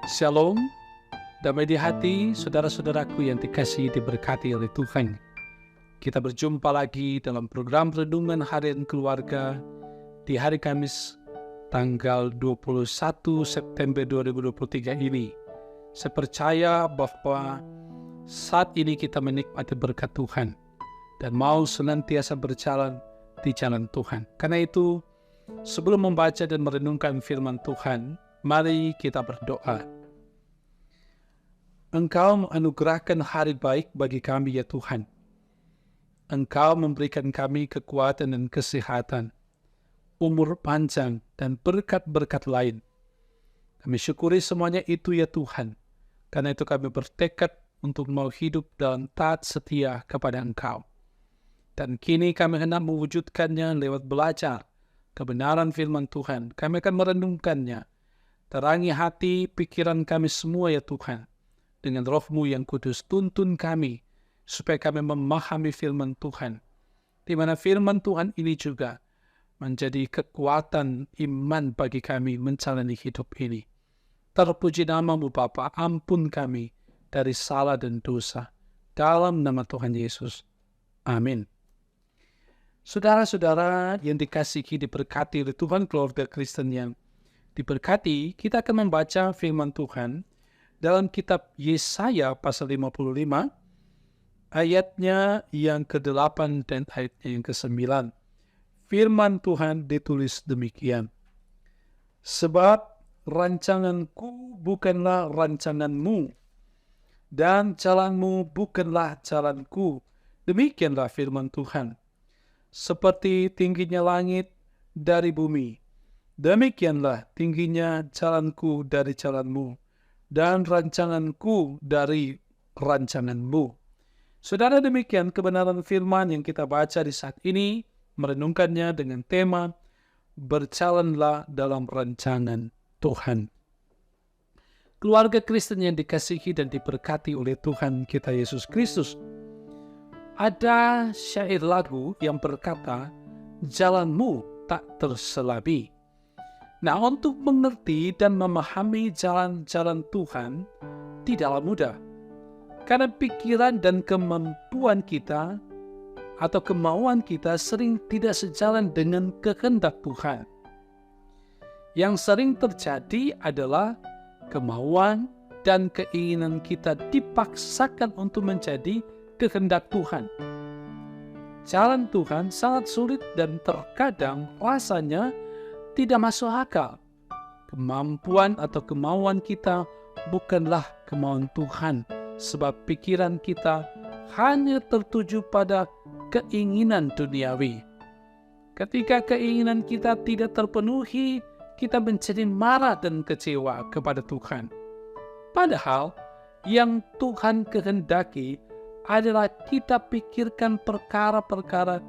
Shalom, damai di hati saudara-saudaraku yang dikasihi diberkati oleh Tuhan. Kita berjumpa lagi dalam program Renungan Harian Keluarga di hari Kamis tanggal 21 September 2023 ini. Saya percaya bahwa saat ini kita menikmati berkat Tuhan dan mau senantiasa berjalan di jalan Tuhan. Karena itu, sebelum membaca dan merenungkan firman Tuhan, mari kita berdoa. Engkau menganugerahkan hari baik bagi kami ya Tuhan. Engkau memberikan kami kekuatan dan kesehatan, umur panjang dan berkat-berkat lain. Kami syukuri semuanya itu ya Tuhan. Karena itu kami bertekad untuk mau hidup dalam taat setia kepada Engkau. Dan kini kami hendak mewujudkannya lewat belajar kebenaran firman Tuhan. Kami akan merenungkannya. Terangi hati, pikiran kami semua ya Tuhan. Dengan roh-Mu yang kudus, tuntun kami, supaya kami memahami firman Tuhan. Di mana firman Tuhan ini juga menjadi kekuatan iman bagi kami menjalani hidup ini. Terpuji nama-Mu Bapa, ampun kami dari salah dan dosa. Dalam nama Tuhan Yesus. Amin. Saudara-saudara yang dikasihi diberkati oleh Tuhan, keluarga Kristen yang diberkati, kita akan membaca firman Tuhan dalam kitab Yesaya pasal 55, ayatnya yang ke-8 dan ayatnya yang ke-9. Firman Tuhan ditulis demikian. Sebab rancanganku bukanlah rancanganmu, dan jalanmu bukanlah jalanku. Demikianlah firman Tuhan. Seperti tingginya langit dari bumi, demikianlah tingginya jalanku dari jalanmu, dan rancanganku dari rancanganmu. Saudara, demikian kebenaran firman yang kita baca di saat ini, merenungkannya dengan tema, berjalanlah dalam rancangan Tuhan. Keluarga Kristen yang dikasihi dan diberkati oleh Tuhan kita Yesus Kristus, ada syair lagu yang berkata, jalanmu tak terselabi. Nah, untuk mengerti dan memahami jalan-jalan Tuhan tidaklah mudah. Karena pikiran dan kemampuan kita atau kemauan kita sering tidak sejalan dengan kehendak Tuhan. Yang sering terjadi adalah kemauan dan keinginan kita dipaksakan untuk menjadi kehendak Tuhan. Jalan Tuhan sangat sulit dan terkadang rasanya tidak masuk akal. Kemampuan atau kemauan kita bukanlah kemauan Tuhan, sebab pikiran kita hanya tertuju pada keinginan duniawi. Ketika keinginan kita tidak terpenuhi, kita menjadi marah dan kecewa kepada Tuhan. Padahal yang Tuhan kehendaki adalah kita pikirkan perkara-perkara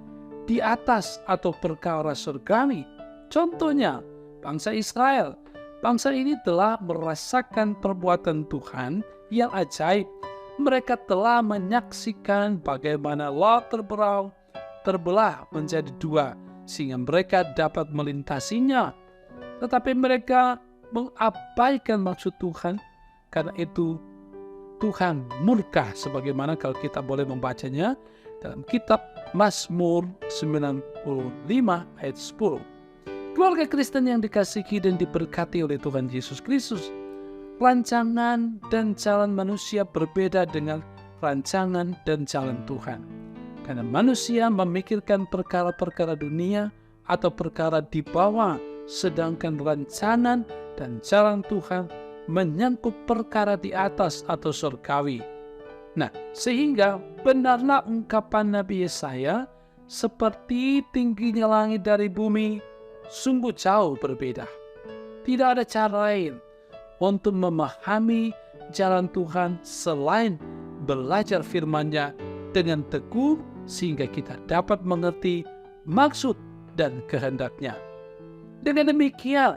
di atas atau perkara surgawi. Contohnya, bangsa Israel. Bangsa ini telah merasakan perbuatan Tuhan yang ajaib. Mereka telah menyaksikan bagaimana laut terbelah menjadi dua, sehingga mereka dapat melintasinya. Tetapi mereka mengabaikan maksud Tuhan. Karena itu, Tuhan murka, sebagaimana kalau kita boleh membacanya dalam kitab Mazmur 95 ayat 10. Keluarga Kristen yang dikasihi dan diberkati oleh Tuhan Yesus Kristus, rancangan dan jalan manusia berbeda dengan rancangan dan jalan Tuhan. Karena manusia memikirkan perkara-perkara dunia atau perkara di bawah, sedangkan rancangan dan jalan Tuhan menyangkut perkara di atas atau surgawi. Nah, sehingga benarlah ungkapan Nabi Yesaya, seperti tingginya langit dari bumi, sungguh jauh berbeda. Tidak ada cara lain untuk memahami jalan Tuhan selain belajar firman-Nya dengan teguh, sehingga kita dapat mengerti maksud dan kehendak-Nya. Dengan demikian,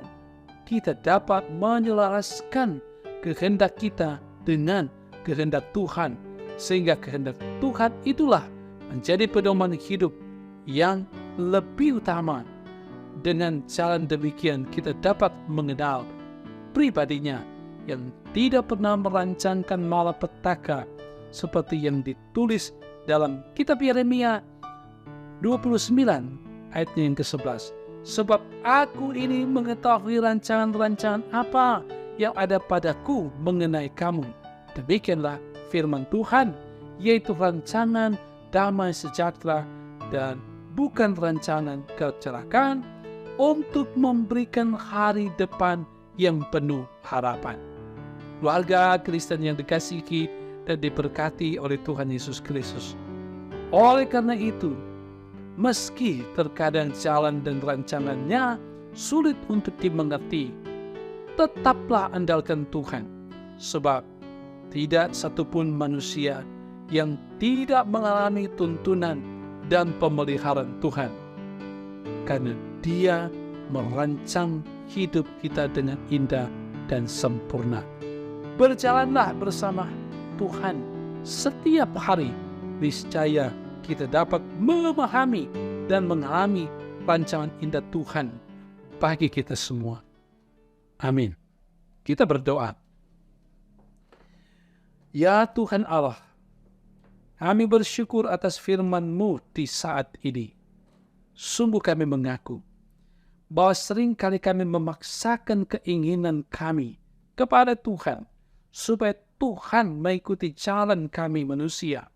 kita dapat menyelaraskan kehendak kita dengan kehendak Tuhan, sehingga kehendak Tuhan itulah menjadi pedoman hidup yang lebih utama. Dengan jalan demikian kita dapat mengenal pribadinya yang tidak pernah merancangkan malapetaka seperti yang ditulis dalam kitab Yeremia 29 ayatnya yang ke-11. Sebab aku ini mengetahui rancangan-rancangan apa yang ada padaku mengenai kamu. Demikianlah firman Tuhan, yaitu rancangan damai sejahtera dan bukan rancangan kecelakaan, untuk memberikan hari depan yang penuh harapan. Keluarga Kristen yang dikasihi dan diberkati oleh Tuhan Yesus Kristus. Oleh karena itu, meski terkadang jalan dan rancangannya sulit untuk dimengerti, tetaplah andalkan Tuhan, sebab tidak satupun manusia yang tidak mengalami tuntunan dan pemeliharaan Tuhan, karena Dia merancang hidup kita dengan indah dan sempurna. Berjalanlah bersama Tuhan setiap hari, niscaya kita dapat memahami dan mengalami rancangan indah Tuhan bagi kita semua. Amin. Kita berdoa. Ya Tuhan Allah, kami bersyukur atas firman-Mu di saat ini. Sungguh kami mengaku bahwa seringkali kami memaksakan keinginan kami kepada Tuhan, supaya Tuhan mengikuti jalan kami manusia.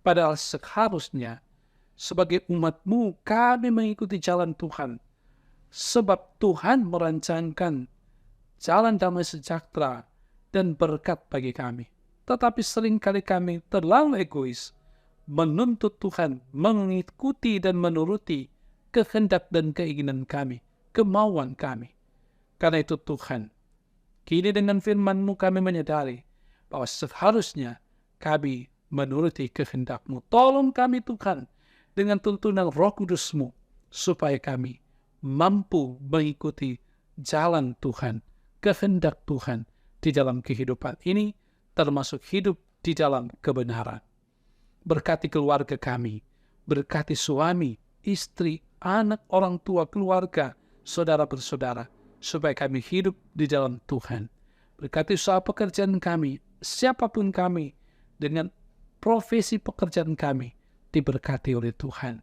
Padahal seharusnya sebagai umat-Mu kami mengikuti jalan Tuhan, sebab Tuhan merancangkan jalan damai sejahtera dan berkat bagi kami. Tetapi seringkali kami terlalu egois, menuntut Tuhan mengikuti dan menuruti kehendak dan keinginan kami, kemauan kami. Karena itu Tuhan, kini dengan firman-Mu kami menyadari bahwa seharusnya kami menuruti kehendak-Mu. Tolong kami Tuhan dengan tuntunan Roh Kudus-Mu, supaya kami mampu mengikuti jalan Tuhan, kehendak Tuhan di dalam kehidupan ini, termasuk hidup di dalam kebenaran. Berkati keluarga kami, berkati suami, istri, anak, orang tua, keluarga, saudara bersaudara, supaya kami hidup di dalam Tuhan. Berkati usaha pekerjaan kami, siapapun kami, dengan profesi pekerjaan kami, diberkati oleh Tuhan.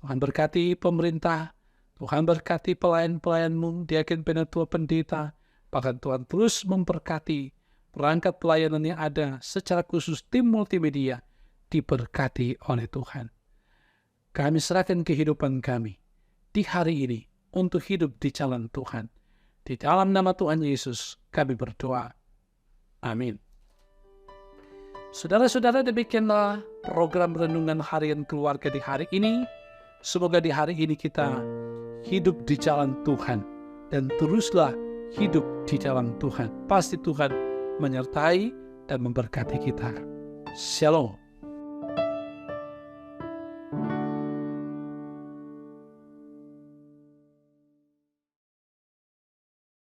Tuhan berkati pemerintah, Tuhan berkati pelayan-pelayan-Mu, diaken, penatua, pendeta, bahkan Tuhan terus memberkati perangkat pelayanan yang ada, secara khusus tim multimedia, diberkati oleh Tuhan. Kami serahkan kehidupan kami di hari ini untuk hidup di jalan Tuhan. Di dalam nama Tuhan Yesus kami berdoa. Amin. Saudara-saudara, demikianlah program Renungan Harian Keluarga di hari ini. Semoga di hari ini kita hidup di jalan Tuhan dan teruslah hidup di jalan Tuhan. Pasti Tuhan menyertai dan memberkati kita. Shalom.